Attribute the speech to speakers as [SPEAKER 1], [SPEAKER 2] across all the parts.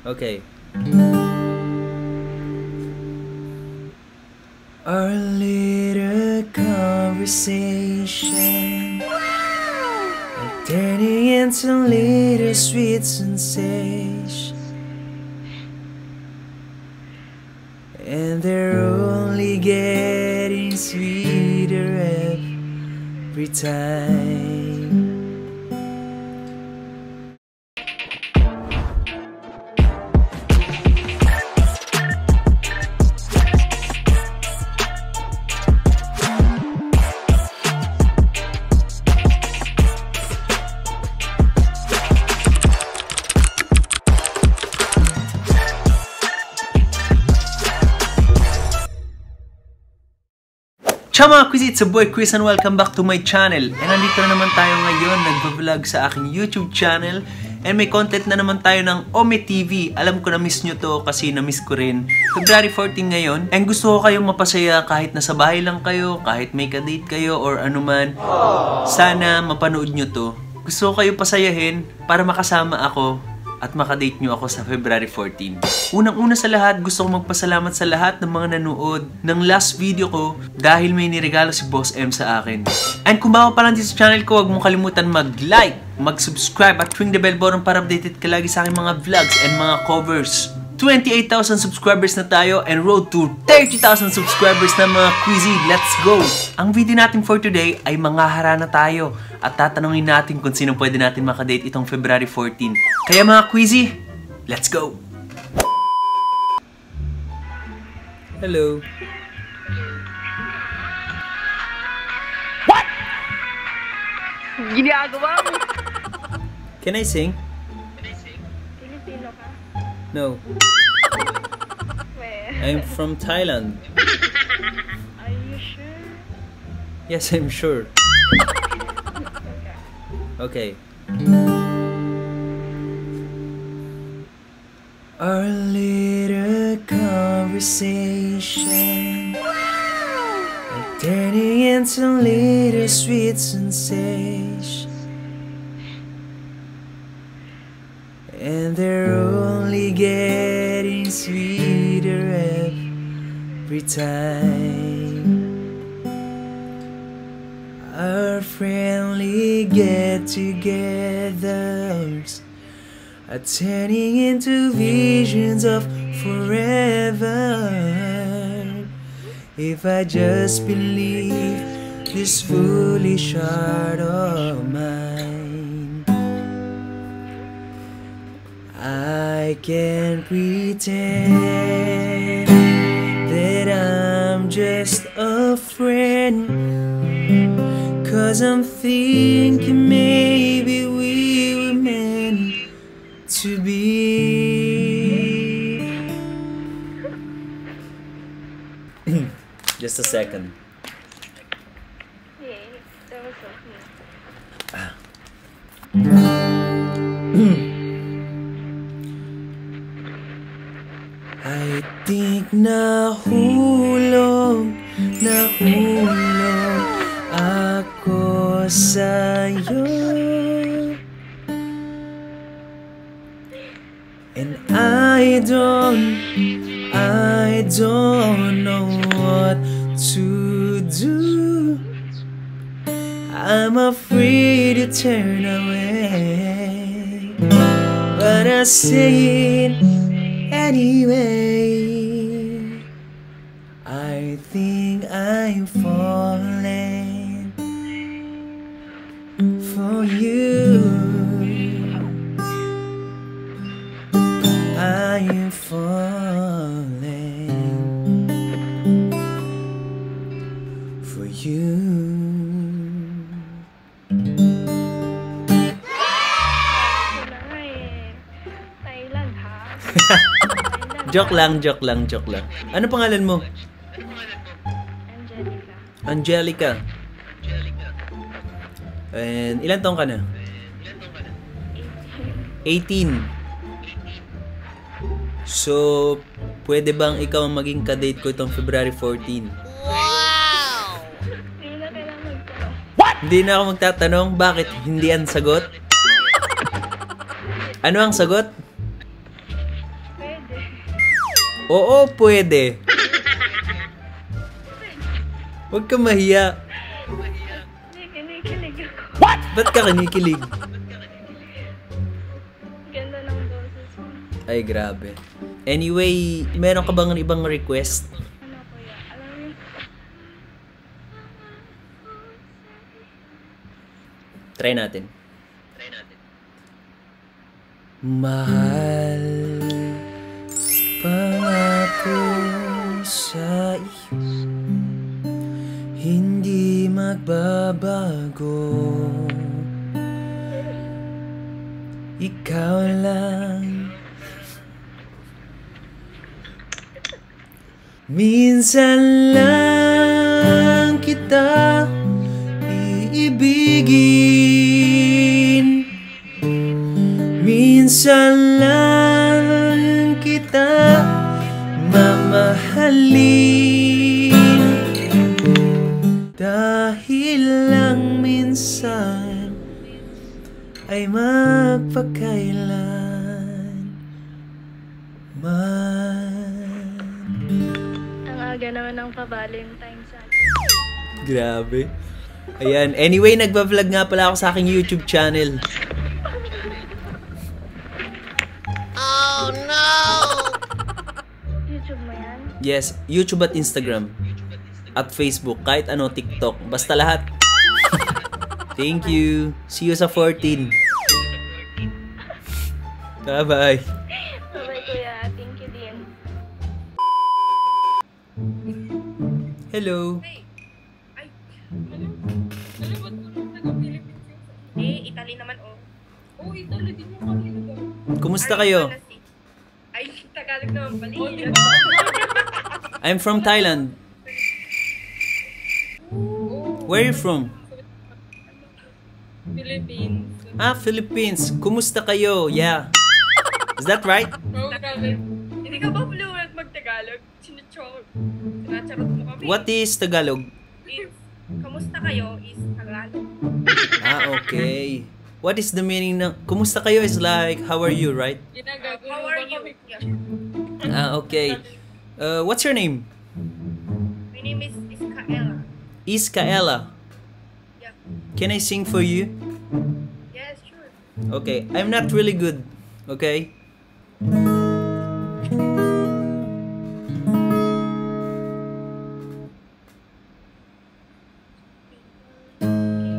[SPEAKER 1] Okay. Our little conversation turning into little sweet sensation, and they're only getting sweeter every time. Ciao mga Quiz, it's a boy Chris and welcome back to my channel. And nandito na naman tayo ngayon, nagbablog sa aking YouTube channel. And may content na naman tayo ng Ome TV. Alam ko na-miss nyo to kasi na-miss ko rin. February 14 ngayon. And gusto ko kayong mapasaya kahit nasa bahay lang kayo, kahit may ka-date kayo or anuman. Sana mapanood nyo to. Gusto ko kayo pasayahin para makasama ako at makadate nyo ako sa February 14. Unang-una sa lahat, gusto ko magpasalamat sa lahat ng mga nanood ng last video ko dahil may niregalo si Boss M sa akin. And kung bago pa lang dito sa channel ko, huwag mong kalimutan mag-like, mag-subscribe at ring the bell button para updated ka lagi sa aking mga vlogs and mga covers. 28,000 subscribers na tayo and road to 30,000 subscribers na mga Quizzy. Let's go! Ang video natin for today ay manghaharana tayo at tatanungin natin kung sino pwede natin makadate itong February 14. Kaya mga Quizzy, let's go! Hello.
[SPEAKER 2] What? Ginagawa mo?
[SPEAKER 1] Can I sing?
[SPEAKER 2] Pilipino ka?
[SPEAKER 1] No.
[SPEAKER 2] Where?
[SPEAKER 1] I'm from Thailand.
[SPEAKER 2] Are you sure?
[SPEAKER 1] Yes, I'm sure. Okay. Our little conversation turning into little sweet sensation, and they're only getting sweeter every time. Our friendly get-togethers are turning into visions of forever. If I just believe this foolish heart of mine, I can pretend that I'm just a friend, 'cause I'm thinking maybe we were meant to be. Just a second.
[SPEAKER 2] Yeah, that was okay.
[SPEAKER 1] I think nahulog ako sa'yo, and I don't know what to do. I'm afraid to turn away, but I say it anyway. I think I'm falling for you. I am falling for you.
[SPEAKER 2] Thailand ha?
[SPEAKER 1] Joke lang. Ano pangalan mo?
[SPEAKER 2] Angelica.
[SPEAKER 1] Angelica. And ilan taong ka na? 18. So, pwede bang ikaw ang maging kadate ko itong February 14?
[SPEAKER 2] Hindi mo na kailangan magtanong.
[SPEAKER 1] Hindi na ako magtatanong. Bakit? Hindi ang sagot? Ano ang sagot? Oo, pwede. Huwag ka mahiya.
[SPEAKER 2] Hindi, kinikilig ako.
[SPEAKER 1] Ba't ka kinikilig?
[SPEAKER 2] Ganda ng boses mo.
[SPEAKER 1] Ay, grabe. Anyway, meron ka bang ibang request?
[SPEAKER 2] Ano kuya? Alam mo yun?
[SPEAKER 1] Try natin. Mahal pangako sa iyo, hindi magbabago. Ikaw lang. Minsan lang kita iibigin, minsan lang kita mamahalin, dahil lang minsan ay magpakailan man.
[SPEAKER 2] Ang aga naman ng pa-Valentine sa akin.
[SPEAKER 1] Grabe. Ayan. Anyway, nagba-vlog nga pala ako sa aking YouTube channel.
[SPEAKER 2] YouTube mo yan?
[SPEAKER 1] Yes, YouTube at Instagram. At Facebook. Kahit ano, TikTok. Basta lahat. Thank you. See you sa 14. Bye-bye.
[SPEAKER 2] Bye-bye kuya. Thank you din.
[SPEAKER 1] Hello.
[SPEAKER 3] Ay, alam mo, tulong taga-Philippines yung Italy naman, oh. Oh, Italy din yung kanina.
[SPEAKER 1] Kumusta kayo?
[SPEAKER 3] Ay, Tagalog naman pala. Oh, diba?
[SPEAKER 1] I'm from Thailand. Where are you from?
[SPEAKER 3] Philippines.
[SPEAKER 1] Ah, Philippines. Kumusta kayo? Yeah. Is that right?
[SPEAKER 3] Oh, grabe. Hindi ka ba fluent mag-Tagalog? Sinacharot mo kami.
[SPEAKER 1] What is Tagalog?
[SPEAKER 3] Is, kamusta kayo is Tagalog.
[SPEAKER 1] Ah, okay. What is the meaning ng kumusta kayo is like how are you, right?
[SPEAKER 3] How are you? Yeah.
[SPEAKER 1] Ah, okay. What's your name?
[SPEAKER 3] My name is Iskaela.
[SPEAKER 1] Iskaela.
[SPEAKER 3] Yeah.
[SPEAKER 1] Can I sing for you?
[SPEAKER 3] Yes, sure.
[SPEAKER 1] Okay, I'm not really good. Okay?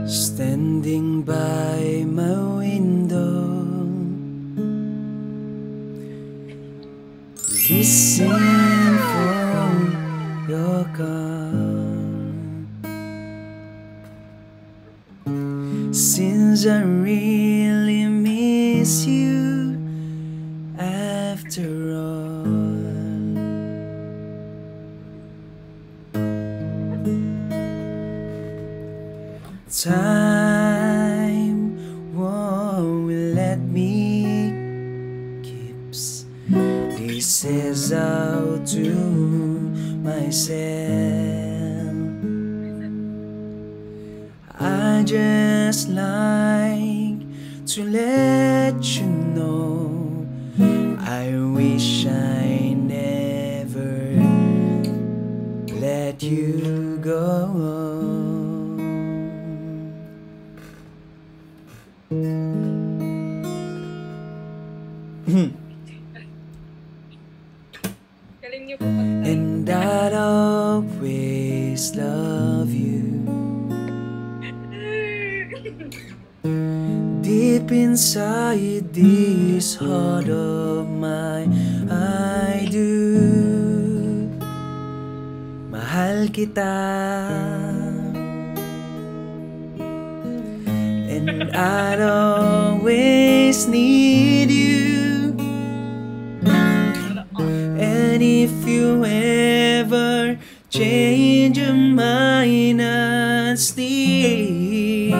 [SPEAKER 1] Standing by my window, listen for your call. Since I really miss you after all. Time won't let me keeps this is out to myself. I just like to let you know I wish I never let you go.
[SPEAKER 3] Galing niyo po pag
[SPEAKER 1] And I'd always love you. Deep inside this heart of mine, I do. Mahal kita. And I'd always need you. And if you ever change your mind, I'd still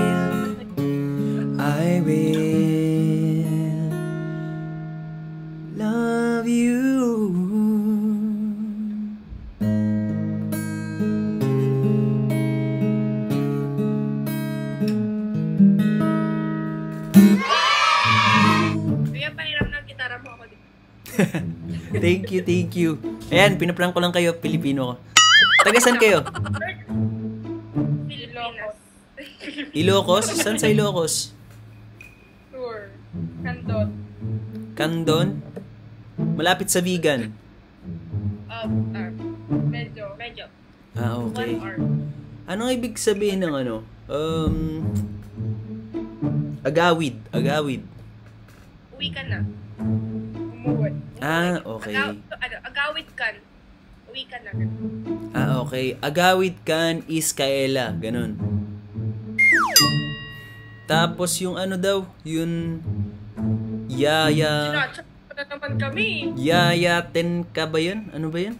[SPEAKER 1] I will love you.
[SPEAKER 3] Kuya, pahiram ng gitara mo ako dito.
[SPEAKER 1] Thank you, thank you. Ayan, pinaprank ko lang kayo. Pilipino ko. Tagasan kayo?
[SPEAKER 3] Pilipinas.
[SPEAKER 1] Ilocos? Saan sa Ilocos?
[SPEAKER 3] Tour. Kandot.
[SPEAKER 1] Candon? Malapit sa vegan.
[SPEAKER 3] Medyo.
[SPEAKER 1] Ah, okay.
[SPEAKER 3] 1 hour.
[SPEAKER 1] Anong ibig sabihin ng ano? Agawid.
[SPEAKER 3] Uwi ka na. Umuwi.
[SPEAKER 1] Ah, okay.
[SPEAKER 3] Agawid kan. Uwi ka na.
[SPEAKER 1] Ah, okay. Agawid kan is kaela. Ganon. Tapos yung ano daw, yun...
[SPEAKER 3] Sinatsak na naman kami.
[SPEAKER 1] Yayaten ka ba yun? Ano ba yun?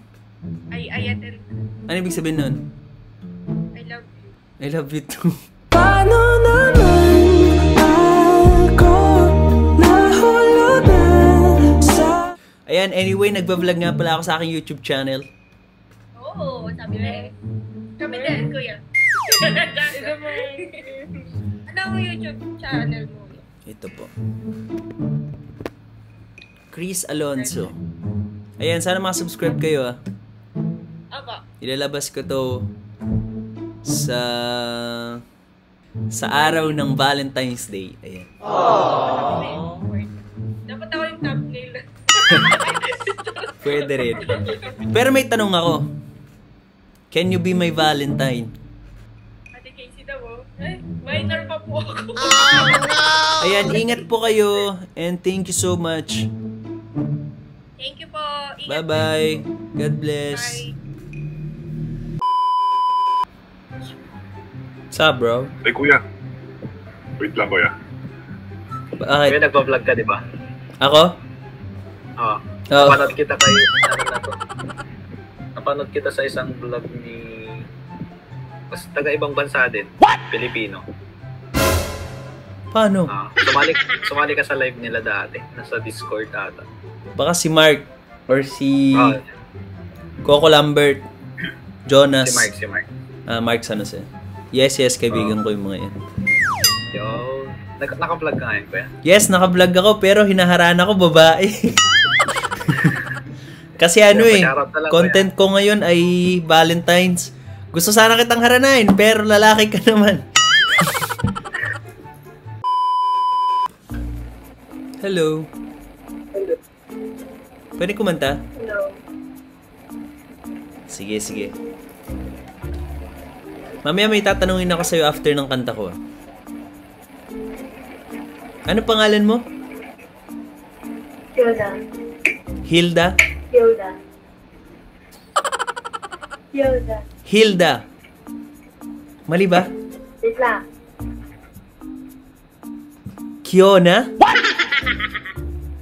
[SPEAKER 3] Ayaten.
[SPEAKER 1] Ano ibig sabihin nun?
[SPEAKER 3] I love you.
[SPEAKER 1] I love you too.
[SPEAKER 4] Paano naman ako nahulugan sa...
[SPEAKER 1] Ayan, anyway, nagbablog nga pala ako sa aking YouTube channel.
[SPEAKER 3] Oo, sabi mo. Kami din, kuya. Anong YouTube channel mo?
[SPEAKER 1] Ito po. Chris Alonso. Ayan, sana makasubscribe kayo ah.
[SPEAKER 3] Aba.
[SPEAKER 1] Ilalabas ko to sa araw ng Valentine's Day. Ayan.
[SPEAKER 3] Dapat ako yung thumbnail.
[SPEAKER 1] Pwede rin. Pero may tanong ako. Can you be my Valentine?
[SPEAKER 3] Ate Casey daw, oh. Minor pa po ako.
[SPEAKER 1] Ayan, ingat po kayo and thank you so much.
[SPEAKER 3] Thank you po. Ingat.
[SPEAKER 1] Bye-bye. God bless.
[SPEAKER 3] Bye.
[SPEAKER 1] What's up, bro?
[SPEAKER 5] Ay, kuya. Wait lang, kuya.
[SPEAKER 1] Bakit?
[SPEAKER 6] Kuya, nagpa-vlog ka, di ba?
[SPEAKER 1] Ako?
[SPEAKER 6] Oo.
[SPEAKER 1] Oo.
[SPEAKER 6] Napanood kita kay... Ano na to? Napanood kita sa isang vlog ni... Mas taga-ibang bansa din. What? Pilipino.
[SPEAKER 1] Paano?
[SPEAKER 6] Sumali ka sa live nila dati. Nasa Discord ata.
[SPEAKER 1] Baka si Mark or si
[SPEAKER 6] Oo.
[SPEAKER 1] Coco Lambert, Jonas.
[SPEAKER 6] Si Mark.
[SPEAKER 1] Mark Sanose. Yes, kaibigan ko yung mga yan.
[SPEAKER 6] Yo. Naka-vlog ka ngayon, kuya?
[SPEAKER 1] Yes, naka-vlog ako pero hinaharana ko babae. Kasi ano content ko ngayon ay Valentine's. Gusto sana kitang haranain pero lalaki ka naman. Hello. Pwede kumanta?
[SPEAKER 3] Hello.
[SPEAKER 1] Sige. Mamaya may tatanungin ako sa'yo after ng kanta ko. Ano pangalan mo?
[SPEAKER 2] Yoda.
[SPEAKER 1] Hilda?
[SPEAKER 2] Yoda. Yoda.
[SPEAKER 1] Hilda. Mali ba?
[SPEAKER 2] Wait lang.
[SPEAKER 1] Kiona? What?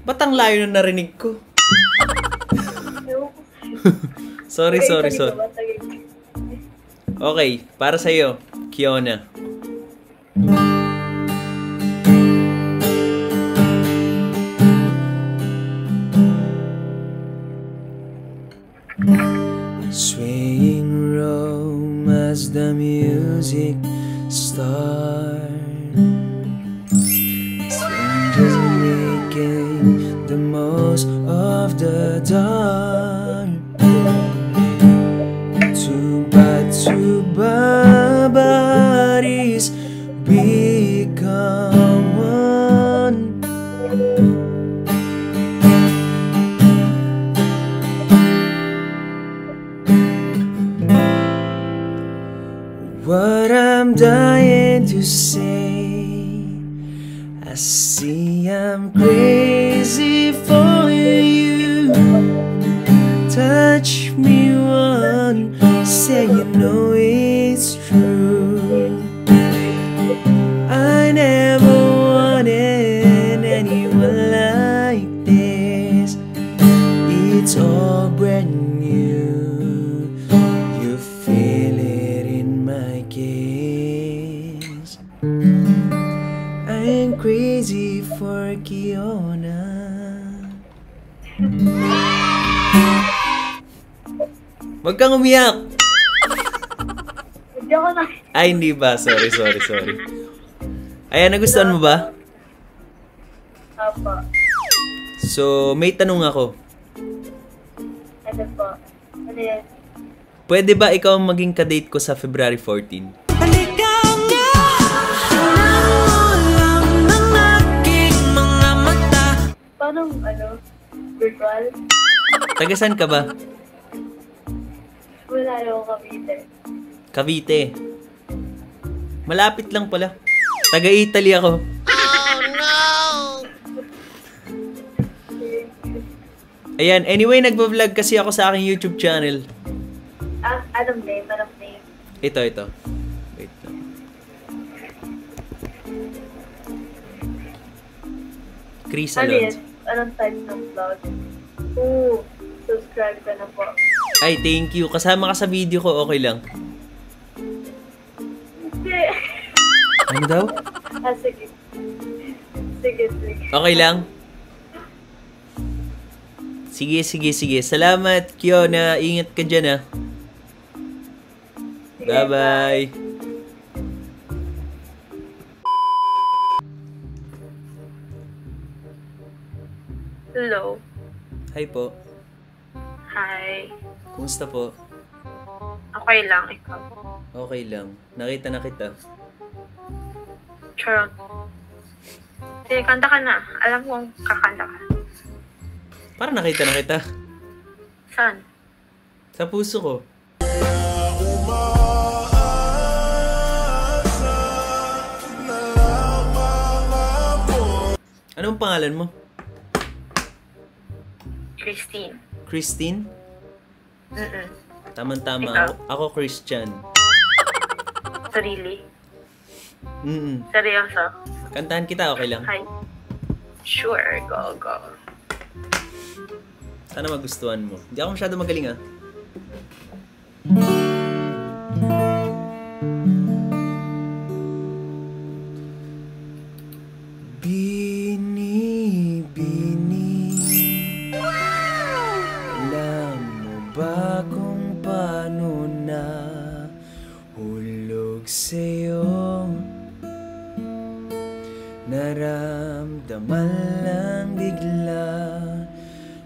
[SPEAKER 1] Ba't ang layo na narinig ko? Sorry. Okay, para sa'yo, Kiona. Swaying Rome as the music starts. Strangers making the most of the dark. Two by bodies become one. What I'm dying to say, I see I'm crazy for you. Touch me once, say you know it's true. I never wanted anyone like this. It's all brand new. You feel it in my kiss. I'm crazy for Kiona. Wag kang umiyak!
[SPEAKER 2] Hindi ako na.
[SPEAKER 1] Ay, hindi ba? Sorry. Ayan, nagustuhan mo ba?
[SPEAKER 2] Apa.
[SPEAKER 1] So, may tanong ako.
[SPEAKER 2] Ano po? Ano yan?
[SPEAKER 1] Pwede ba ikaw ang maging kadate ko sa February 14?
[SPEAKER 2] Paano, virtual?
[SPEAKER 1] Tagasan ka ba?
[SPEAKER 2] Wala yung Cavite.
[SPEAKER 1] Cavite. Malapit lang pala. Taga-Italy ako. Ayan, anyway, nagbo-vlog kasi ako sa aking YouTube channel.
[SPEAKER 2] Anong name? Anong name?
[SPEAKER 1] Ito. Wait lang. Chris
[SPEAKER 2] Ano yan?
[SPEAKER 1] Alonso.
[SPEAKER 2] Anong type ng vlog? Subscribe ka na po.
[SPEAKER 1] Ay, thank you. Kasama ka sa video ko, okay lang.
[SPEAKER 2] Hindi.
[SPEAKER 1] Ano daw?
[SPEAKER 2] Sige. Sige.
[SPEAKER 1] Okay lang? Sige. Salamat, Kiona. Ingat ka dyan, ah.
[SPEAKER 2] Sige,
[SPEAKER 1] Bye-bye.
[SPEAKER 3] Hello.
[SPEAKER 1] Hi po.
[SPEAKER 3] Hi.
[SPEAKER 1] Kumusta po?
[SPEAKER 3] Okay lang, ikaw.
[SPEAKER 1] Okay lang. Nakita na kita.
[SPEAKER 3] Charot. Sige, kanta ka na. Alam kong kakanta ka.
[SPEAKER 1] Parang nakita na kita.
[SPEAKER 3] Saan?
[SPEAKER 1] Sa puso ko. Anong pangalan mo?
[SPEAKER 3] Christine.
[SPEAKER 1] Christine?
[SPEAKER 3] Mm-mm.
[SPEAKER 1] Tama-tama.
[SPEAKER 3] Ikaw?
[SPEAKER 1] Ako Christian.
[SPEAKER 3] Sarili.
[SPEAKER 1] Mm-mm.
[SPEAKER 3] Seryoso.
[SPEAKER 1] Kantahan kita, okay lang?
[SPEAKER 3] Hi. Sure, go.
[SPEAKER 1] Sana magustuhan mo. Hindi ako masyado magaling, ah. Bini. Alam mo ba kung paano na hulog sa'yo? Naramdaman lang bigla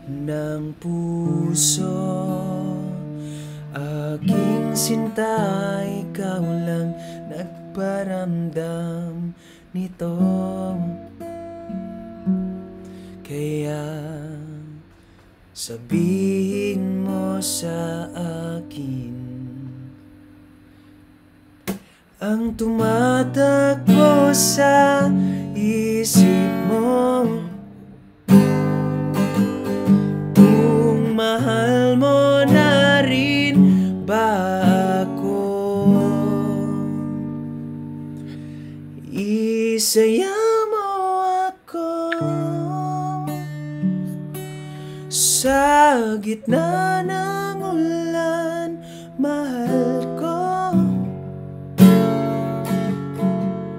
[SPEAKER 1] ng puso. Aking sinta, ikaw lang nagparamdam nito. Kaya sabihin mo sa akin ang tumatakbo sa isip mo. Kung mahal mo na rin ba ako, isaya mo ako sa gitna ng ulan, mahal ko.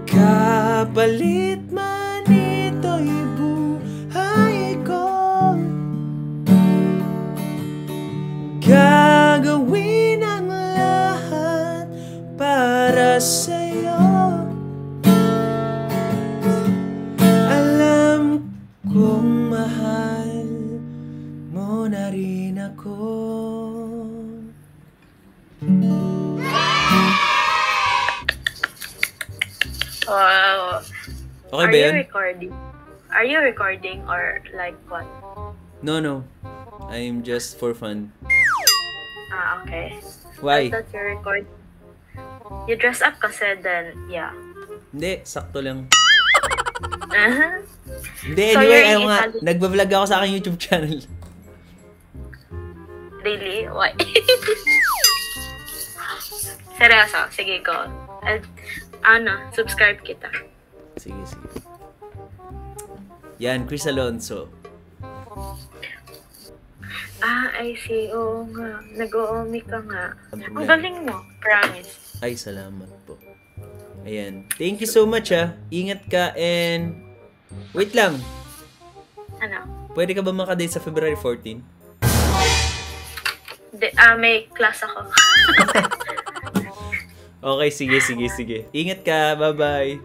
[SPEAKER 1] Kapalit man ito'y buhay ko, gagawin ang lahat para sa'yo. Alam kong mahal mo na rin ako.
[SPEAKER 3] Wow.
[SPEAKER 1] Okay ba yan?
[SPEAKER 3] Are you recording or like what?
[SPEAKER 1] No. I'm just for fun.
[SPEAKER 3] Okay.
[SPEAKER 1] Why?
[SPEAKER 3] I thought you record. You dress up kasi then, yeah.
[SPEAKER 1] Hindi, sakto lang.
[SPEAKER 3] Uh-huh.
[SPEAKER 1] Hindi,
[SPEAKER 3] So,
[SPEAKER 1] anyway,
[SPEAKER 3] you're
[SPEAKER 1] ayaw nga,
[SPEAKER 3] Italian.
[SPEAKER 1] nagbablog ako sa aking YouTube channel.
[SPEAKER 3] Really? Why? Seryoso? Sige, go. Subscribe kita.
[SPEAKER 1] Sige. Yan, Chris Alonso.
[SPEAKER 3] I see. Oo nga. Nag-oomi ka nga.
[SPEAKER 1] Ang
[SPEAKER 3] Ang
[SPEAKER 1] problema.
[SPEAKER 3] galing mo. Promise.
[SPEAKER 1] Ay, salamat po. Ayan. Thank you so much, ah. Ingat ka and... Wait lang.
[SPEAKER 3] Ano?
[SPEAKER 1] Pwede ka ba makadate sa February 14?
[SPEAKER 3] May class ako.
[SPEAKER 1] Okay, sige. Ingat ka. Bye-bye.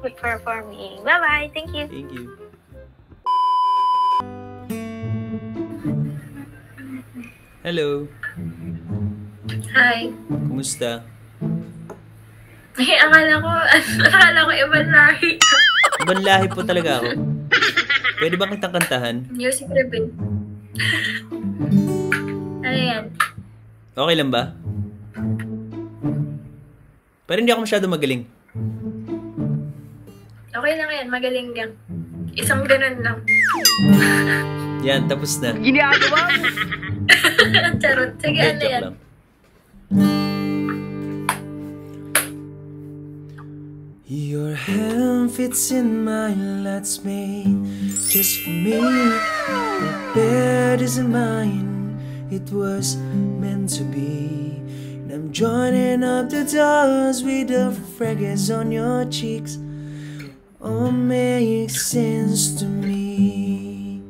[SPEAKER 3] Wait for me. Bye-bye. Thank you.
[SPEAKER 1] Thank you. Hello.
[SPEAKER 2] Hi.
[SPEAKER 1] Kumusta?
[SPEAKER 2] Ay, akala ko ibang lahi.
[SPEAKER 1] Ibang lahi po talaga ako. Pwede ba kitang kantahan?
[SPEAKER 2] Music reveal. Ano yan?
[SPEAKER 1] Okay lang ba? Pero hindi ako masyado magaling.
[SPEAKER 2] Okay lang yan, magaling lang. Isang ganun lang.
[SPEAKER 1] Yan, tapos na.
[SPEAKER 2] Charot. Sige,
[SPEAKER 1] Hindi,
[SPEAKER 2] ano
[SPEAKER 1] joke
[SPEAKER 2] yan?
[SPEAKER 1] lang. Your hand fits in mine, that's made just for me. That bed isn't mine, it was meant to be. And I'm joining up the dots with the fragrance on your cheeks. All makes sense to me.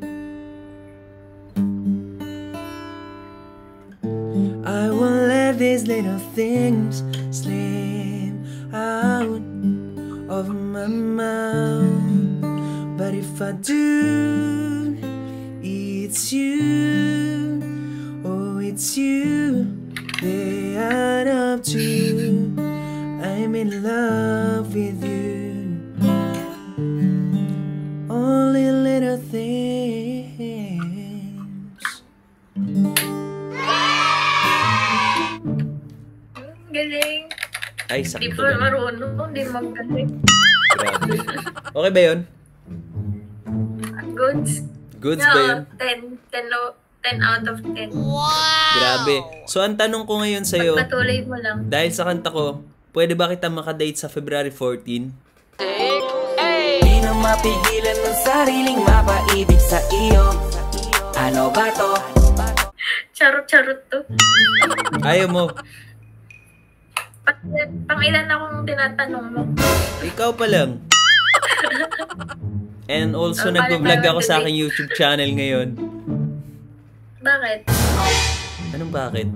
[SPEAKER 1] I won't let these little things slip out of my mouth. But if I do, it's you. Oh, it's you. They add up to you. I'm in love with you. Only little things.
[SPEAKER 2] Galing.
[SPEAKER 1] Ay,
[SPEAKER 2] Di
[SPEAKER 1] sakto
[SPEAKER 2] pa
[SPEAKER 1] lang.
[SPEAKER 2] marunong, di magaling.
[SPEAKER 1] Grabe. Okay ba yun?
[SPEAKER 2] Goods.
[SPEAKER 1] Goods ba yun?
[SPEAKER 2] 10 out of 10.
[SPEAKER 1] Grabe. So, ang tanong ko ngayon sa'yo,
[SPEAKER 2] Pagpatuloy mo lang.
[SPEAKER 1] dahil sa kanta ko, pwede ba kita makadate sa February 14?
[SPEAKER 4] Di na mapigilan ng sariling mapaibig sa iyo. Ano ba to?
[SPEAKER 2] Charot-charot to.
[SPEAKER 1] Ayaw mo.
[SPEAKER 2] Pangilan akong tinatanong mo.
[SPEAKER 1] Ikaw pa lang. And also,
[SPEAKER 2] Ang
[SPEAKER 1] nag-vlog ako sa
[SPEAKER 2] today.
[SPEAKER 1] aking YouTube channel ngayon.
[SPEAKER 2] Bakit?
[SPEAKER 1] Anong bakit?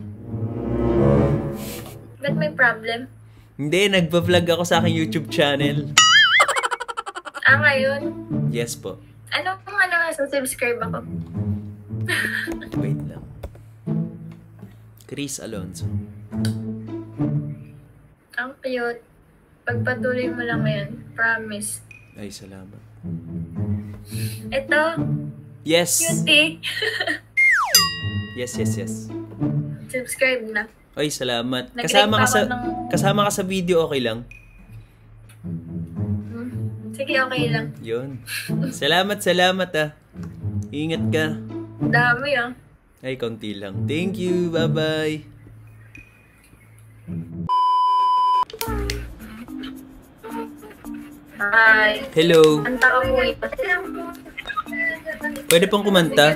[SPEAKER 2] Ba't may problem?
[SPEAKER 1] Hindi, nag-vlog ako sa aking YouTube channel.
[SPEAKER 2] Ngayon?
[SPEAKER 1] Yes po.
[SPEAKER 2] Ano nga, subscribe ako.
[SPEAKER 1] Wait lang. Chris Alonso.
[SPEAKER 2] Ang cute. Pagpatuloy mo lang ngayon. Promise.
[SPEAKER 1] Ay, salamat.
[SPEAKER 2] Ito,
[SPEAKER 1] Yes!
[SPEAKER 2] cutie.
[SPEAKER 1] Yes.
[SPEAKER 2] Subscribe na.
[SPEAKER 1] Ay, salamat.
[SPEAKER 2] Nag-like
[SPEAKER 1] Kasama ka
[SPEAKER 2] pa
[SPEAKER 1] sa
[SPEAKER 2] ako ng-
[SPEAKER 1] kasama ka sa video, okay lang?
[SPEAKER 2] Sige, okay lang.
[SPEAKER 1] Yun. Salamat ah. Ingat ka.
[SPEAKER 2] Dami ah.
[SPEAKER 1] Ay, konti lang. Thank you. Bye-bye.
[SPEAKER 2] Hi.
[SPEAKER 1] Hello.
[SPEAKER 2] Kanta ka mo eh.
[SPEAKER 1] Pwede pong kumanta?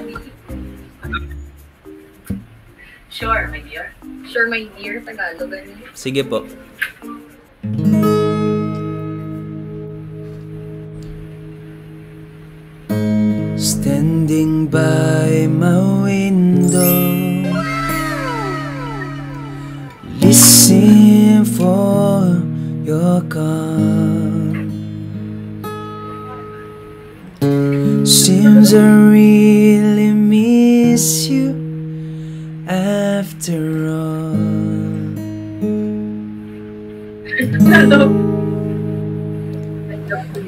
[SPEAKER 2] Sure, my dear. Sure, my dear. Tagalog.
[SPEAKER 1] Sige po. Standing by my window, listen for your call. Seems I really miss you after all.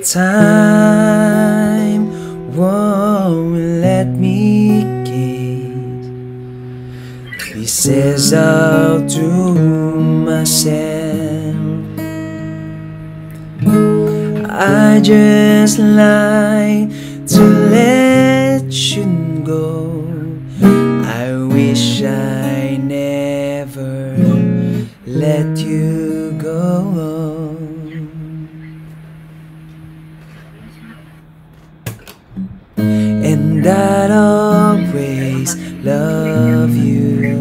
[SPEAKER 1] Time won't let me kiss pieces out to myself. I just like to let you go. I wish I never let you go. And I'd always love you.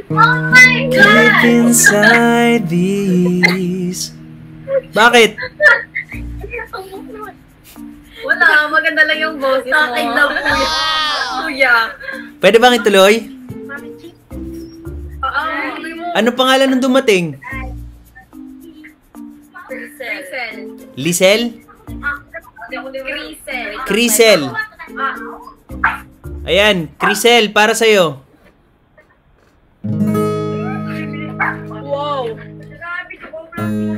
[SPEAKER 2] Oh my
[SPEAKER 1] Deep inside these. Bakit?
[SPEAKER 3] Wala, maganda lang yung boses mo.
[SPEAKER 2] Tatay daw po.
[SPEAKER 3] Kuya.
[SPEAKER 1] Pwede bang ituloy?
[SPEAKER 3] Ano?
[SPEAKER 1] Ano pangalan ng dumating?
[SPEAKER 3] Crisel.
[SPEAKER 1] Lisel?
[SPEAKER 3] Crisel.
[SPEAKER 1] Crisel. Ayan, Crisel, para sa'yo.
[SPEAKER 3] Wow!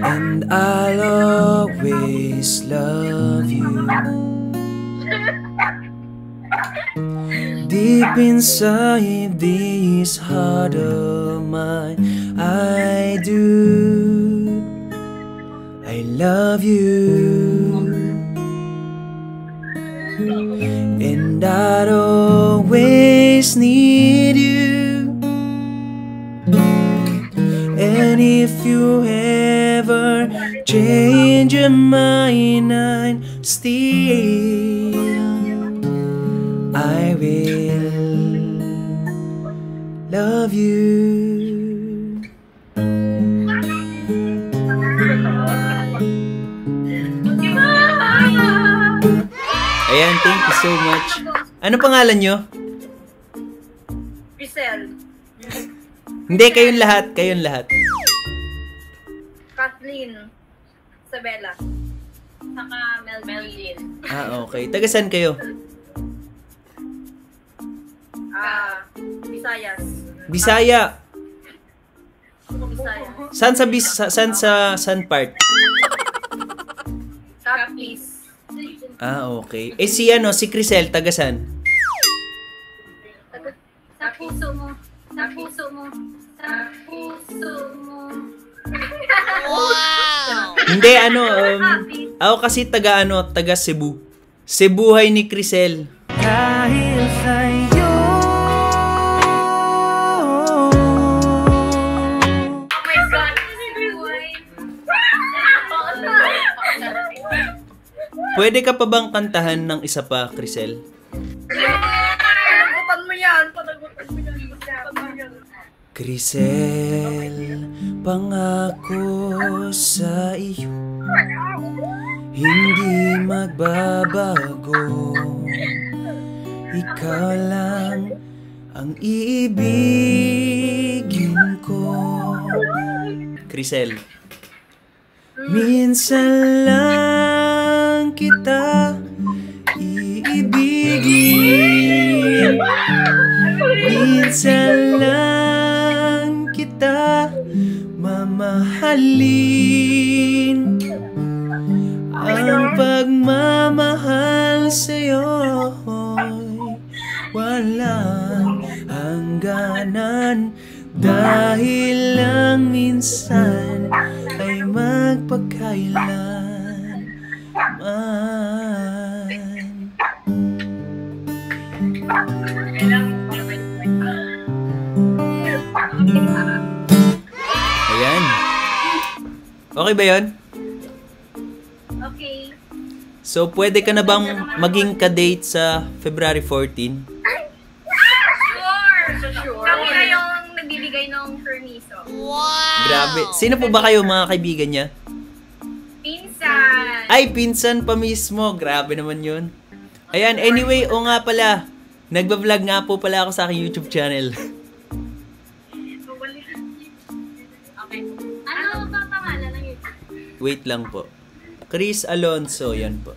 [SPEAKER 1] And I'll always love you. Deep inside this heart of mine, I do. I love you. And I'd always need you. And if you ever change your mind, I'm still, I will love you. Ayan, thank you so much. Ano pangalan nyo?
[SPEAKER 3] Crisel.
[SPEAKER 1] Hindi, kayong lahat. Kayong lahat.
[SPEAKER 3] Kathleen. Isabella. Saka Melvin.
[SPEAKER 1] Ah, okay. Taga saan kayo?
[SPEAKER 3] Visayas.
[SPEAKER 1] Bisaya.
[SPEAKER 3] Visayas.
[SPEAKER 1] Saan saan part?
[SPEAKER 3] Capiz.
[SPEAKER 1] Ah, okay. Eh si Crisel, taga saan?
[SPEAKER 3] Sa puso mo. Sa puso mo. Sa puso mo.
[SPEAKER 1] Hindi, ako kasi taga Cebu. Cebuhay ni Crisel. Dahil sa'yo.
[SPEAKER 3] Oh my God!
[SPEAKER 1] Pwede ka pa bang kantahan ng isa pa, Crisel?
[SPEAKER 3] Panagutan mo yan! Panagutan mo yan!
[SPEAKER 1] Crisel, pangako sa iyo, hindi magbabago. Ikaw lang ang iibigin ko. Crisel, minsan lang kita iibigin, minsan lang kita mamahalin. Ang pagmamahal sa'yo'y walang hangganan, dahil lang minsan ay magpakailan man. Ayan. Okay ba yun?
[SPEAKER 3] Okay.
[SPEAKER 1] So, pwede ka na bang maging ka-date sa February 14?
[SPEAKER 3] Sure. Kami na yung nagbibigay ng permiso.
[SPEAKER 1] Grabe. Sino po ba kayo, mga kaibigan niya?
[SPEAKER 3] Pinsan!
[SPEAKER 1] Ay, pinsan pa mismo. Grabe naman yun. Ayan, anyway, o nga pala. Nagbablog nga po pala ako sa aking YouTube channel.
[SPEAKER 3] Okay. Ano ba pangalan ng YouTube?
[SPEAKER 1] Wait lang po. Chris Alonso, yan po.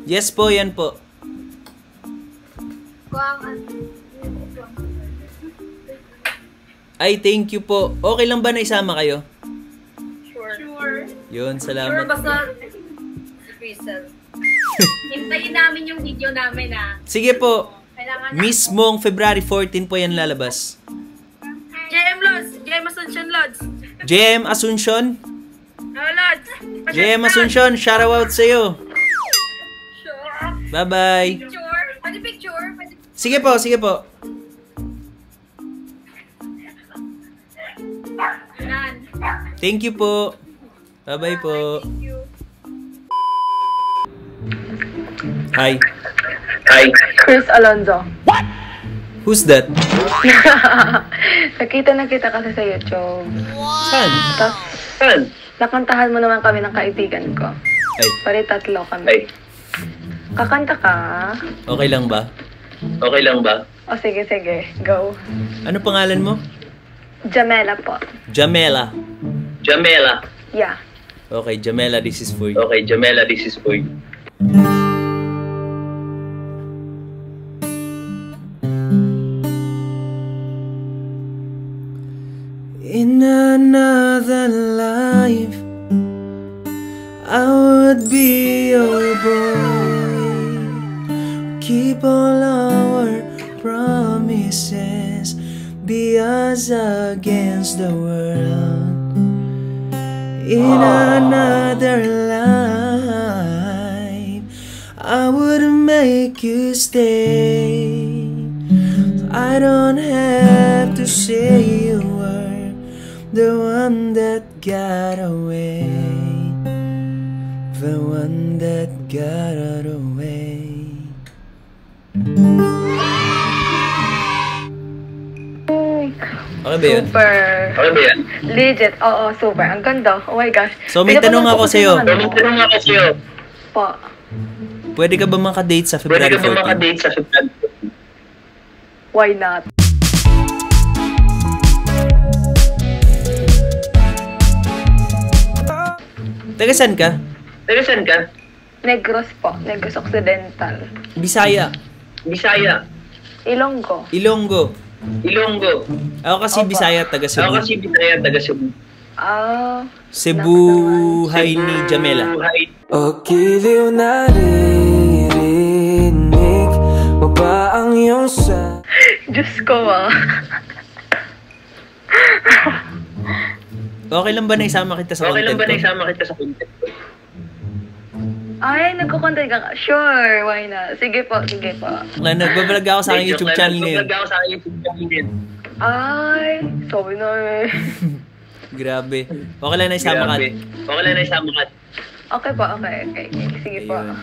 [SPEAKER 1] Yes po, yan po. Ay, thank you po. Okay lang ba na isama kayo?
[SPEAKER 3] Sure.
[SPEAKER 1] Yun,
[SPEAKER 3] Sure,
[SPEAKER 1] salamat.
[SPEAKER 3] basta si Crystal. Hintayin namin yung video namin, ha?
[SPEAKER 1] Sige po.
[SPEAKER 3] Kailangan
[SPEAKER 1] Mismong February 14 po yan lalabas.
[SPEAKER 3] JM Lods! JM Asuncion Lods!
[SPEAKER 1] JM Asuncion?
[SPEAKER 3] Lods!
[SPEAKER 1] JM Asuncion, shoutout sa'yo.
[SPEAKER 3] Sure.
[SPEAKER 1] Bye-bye.
[SPEAKER 3] Picture? Pwede picture? Pwede...
[SPEAKER 1] Sige po, sige po.
[SPEAKER 3] Nan.
[SPEAKER 1] Thank you po. Bye-bye po.
[SPEAKER 3] Thank you.
[SPEAKER 1] Hi.
[SPEAKER 2] Chris Alonzo.
[SPEAKER 1] Who's that?
[SPEAKER 2] Nakita na kita kasi sa YouTube.
[SPEAKER 1] Saan?
[SPEAKER 2] Tapos, nakantahan mo naman kami ng kaibigan ko.
[SPEAKER 1] Ay,
[SPEAKER 2] Pari tatlo kami. Kakanta ka?
[SPEAKER 1] okay lang ba?
[SPEAKER 2] O sige, go.
[SPEAKER 1] Ano pangalan mo?
[SPEAKER 2] Jamela po.
[SPEAKER 1] Jamela.
[SPEAKER 2] Yeah.
[SPEAKER 1] Okay, Jamela, this is for you. boy. Keep all our promises, be us against the world. In another life, I would make you stay. I don't have to say you were the one that got away, the one that got away. Okay ba yun?
[SPEAKER 7] Super. Legit. Oo, super. Ang ganda. Oh my gosh.
[SPEAKER 1] So may tanong ako sa'yo.
[SPEAKER 7] Po.
[SPEAKER 1] Pwede ka ba makadate sa February 14?
[SPEAKER 7] Why not?
[SPEAKER 1] Taga saan ka?
[SPEAKER 7] Negros po. Negros Occidental.
[SPEAKER 1] Bisaya.
[SPEAKER 7] Ilonggo.
[SPEAKER 1] Ilonggo. Ako kasi
[SPEAKER 7] Opo.
[SPEAKER 1] Bisaya, taga Cebu.
[SPEAKER 7] Ah.
[SPEAKER 1] Cebu hay ni Jamela.
[SPEAKER 4] O giliw naririnig mo ba ang iyong sa...
[SPEAKER 7] Diyos ko ah.
[SPEAKER 1] Okay lang ba na isama kita sa content ko?
[SPEAKER 7] Ay, nagko-content ka. Sure, why not? Sige po.
[SPEAKER 1] Nagbablog ako sa aking YouTube channel ngayon.
[SPEAKER 7] Ay, sabi na eh.
[SPEAKER 1] Grabe. Okay lang na isama ka.
[SPEAKER 7] Okay po, okay. Sige po.
[SPEAKER 1] Ayun.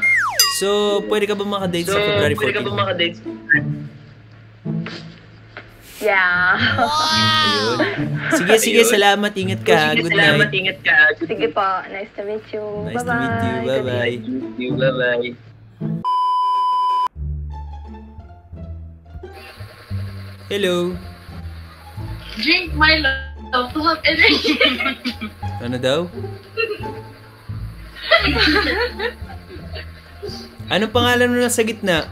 [SPEAKER 1] So, pwede ka ba makadate sa February 14?
[SPEAKER 7] Yeah.
[SPEAKER 1] Ayun. Sige, salamat. Ingat ka. ha. Good night.
[SPEAKER 7] Sige po. Nice to meet you.
[SPEAKER 1] Nice to
[SPEAKER 7] Bye-bye.
[SPEAKER 1] meet you. Bye-bye. Hello.
[SPEAKER 3] Drink my love to have energy.
[SPEAKER 1] Ano daw? Anong pangalan mo nasa gitna?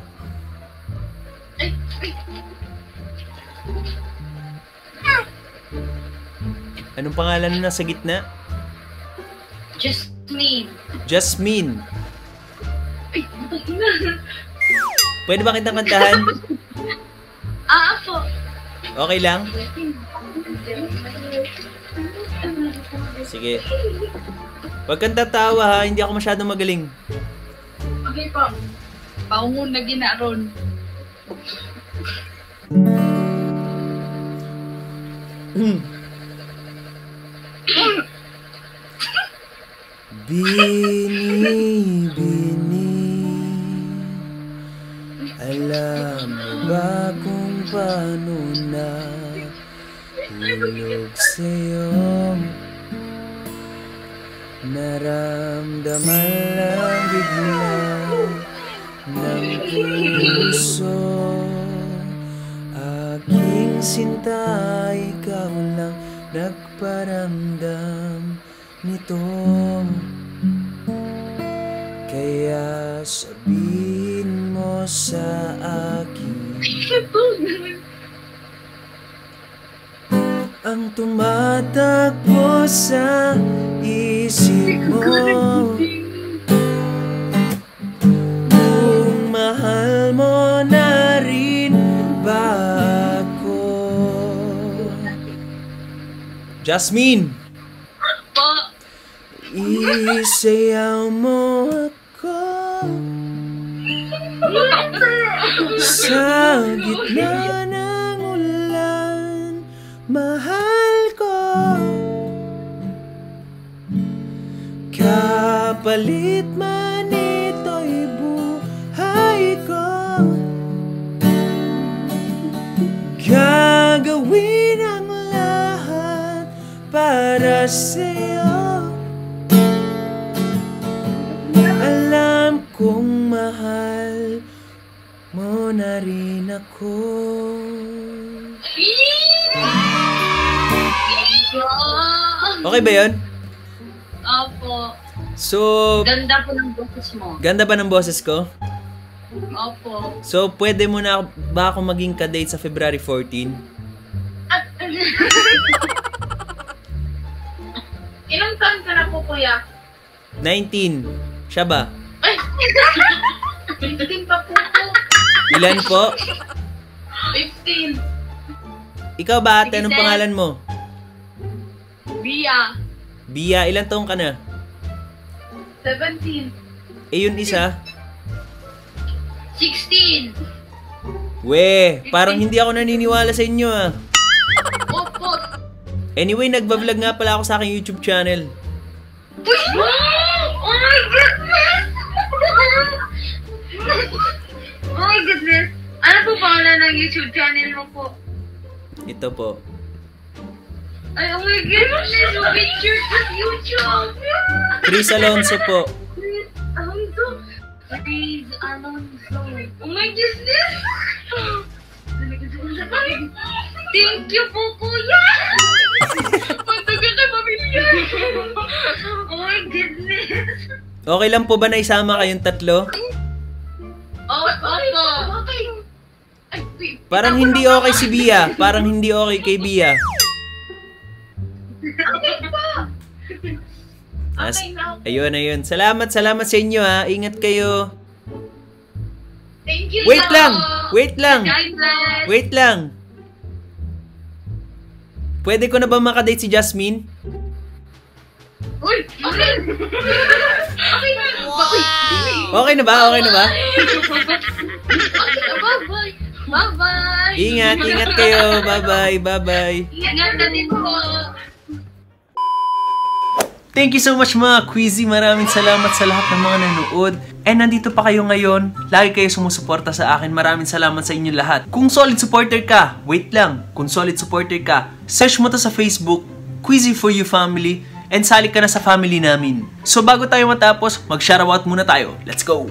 [SPEAKER 1] Anong pangalan mo nasa gitna?
[SPEAKER 3] Jasmine.
[SPEAKER 1] Jasmine. Pwede ba kitang kantahan?
[SPEAKER 3] Po.
[SPEAKER 1] Okay lang? Sige. Huwag kang tatawa ha, hindi ako masyadong magaling.
[SPEAKER 3] Okay po. Paungon na ginaron.
[SPEAKER 1] Bini, alam mo ba kung paano na hulog sa'yo? Naramdaman lang bigla ng puso. Aking sinta, ikaw lang nagparamdam nito. Kaya sabihin mo sa akin ang tumatakbo sa isip mo. Kung mahal mo na rin ba ako? Jasmine! Isayaw mo ako sa gitna ng ulan, mahal ko. Kapalit man ito'y buhay ko, gagawin ang lahat para sa'yo. Alam kong mahal mo na rin ako. Okay ba yun?
[SPEAKER 3] Opo.
[SPEAKER 1] So,
[SPEAKER 3] Ganda po ng boses mo.
[SPEAKER 1] ganda ba ng boses ko?
[SPEAKER 3] Opo.
[SPEAKER 1] So, pwede mo na ba ako maging kadate sa February 14?
[SPEAKER 3] Ilang taon ka na po, kuya?
[SPEAKER 1] 19. Siya ba?
[SPEAKER 3] Ay, 15 pa po po.
[SPEAKER 1] Ilan po?
[SPEAKER 3] 15.
[SPEAKER 1] Ikaw ba ate? Anong pangalan mo?
[SPEAKER 3] Bia.
[SPEAKER 1] Bia, ilan taong ka na?
[SPEAKER 3] 17.
[SPEAKER 1] Eh yun isa?
[SPEAKER 3] 16.
[SPEAKER 1] We, parang hindi ako naniniwala sa inyo ah.
[SPEAKER 3] Opo.
[SPEAKER 1] Anyway, nagbablog nga pala ako sa aking YouTube channel.
[SPEAKER 3] Oh my goodness! Oh my goodness! Ano po pangalan ng YouTube channel mo po?
[SPEAKER 1] Ito po.
[SPEAKER 3] Ay, oh my goodness! Picture sa YouTube!
[SPEAKER 1] Chris Alonso po.
[SPEAKER 3] Alonso? Chris Alonso. Oh my goodness! Thank you po, kuya! Matagal na pamilya! Oh my goodness!
[SPEAKER 1] Okay lang po ba na isama kayong tatlo?
[SPEAKER 3] Opo!
[SPEAKER 1] Parang hindi okay si Bia. Parang hindi okay kay Bia. Ayun. Salamat sa inyo ha. Ingat kayo.
[SPEAKER 3] Thank you,
[SPEAKER 1] Wait lang!
[SPEAKER 3] God
[SPEAKER 1] Wait lang! Pwede ko na ba makadate si Jasmine?
[SPEAKER 3] Uy! Okay! Okay na!
[SPEAKER 1] Okay na ba?
[SPEAKER 3] Bye-bye! Bye-bye!
[SPEAKER 1] Ingat kayo. Bye-bye.
[SPEAKER 3] Ingat na din po!
[SPEAKER 1] Thank you so much mga Quizzy. Maraming salamat sa lahat ng mga nanood. And nandito pa kayo ngayon. Lagi kayo sumusuporta sa akin. Maraming salamat sa inyo lahat. Kung solid supporter ka, wait lang. Kung solid supporter ka, search mo to sa Facebook, Quizzy For You Family, and sali ka na sa family namin. So bago tayo matapos, mag-shoutout muna tayo. Let's go!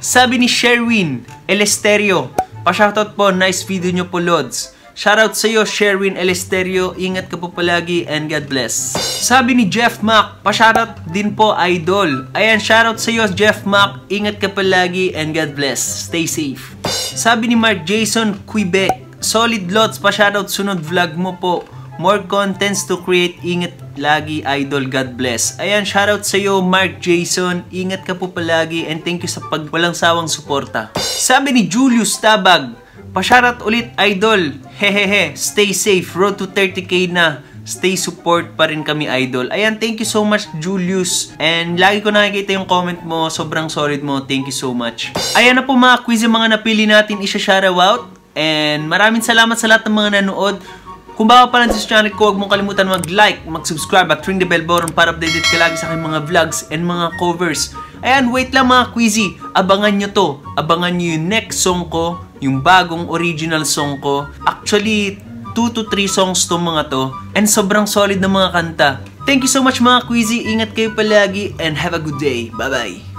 [SPEAKER 1] Sabi ni Sherwin Elesterio, pa-shoutout po, nice video nyo po, Lods. Shoutout sa iyo, Sherwin Elesterio. Ingat ka po palagi and God bless. Sabi ni Jeff Mac, pa-shoutout din po, idol. Ayan, shoutout sa iyo, Jeff Mac. Ingat ka palagi and God bless. Stay safe. Sabi ni Mark Jason Quebec, solid Lods, pa-shoutout, sunod vlog mo po. More contents to create. Ingat lagi, idol. God bless. Ayan, shoutout sa iyo, Mark Jason. Ingat ka po palagi and thank you sa walang sawang suporta. Sabi ni Julius Tabag, pa-shoutout ulit, idol. Hehehe, stay safe. Road to 30k na. Stay support pa rin kami, idol. Ayan, thank you so much, Julius. And lagi ko nakikita yung comment mo. Sobrang solid mo. Thank you so much. Ayan na po mga quiz, yung mga napili natin isa-shoutout. And maraming salamat sa lahat ng mga nanood. Kung bago pa lang sa channel ko, huwag mong kalimutan mag-like, mag-subscribe at ring the bell button para updated ka lagi sa aking mga vlogs and mga covers. Ayan, wait lang mga Quizzy. Abangan nyo to. Abangan nyo yung next song ko, yung bagong original song ko. Actually, 2 to 3 songs to mga to. And sobrang solid na mga kanta. Thank you so much mga Quizzy. Ingat kayo palagi and have a good day. Bye-bye.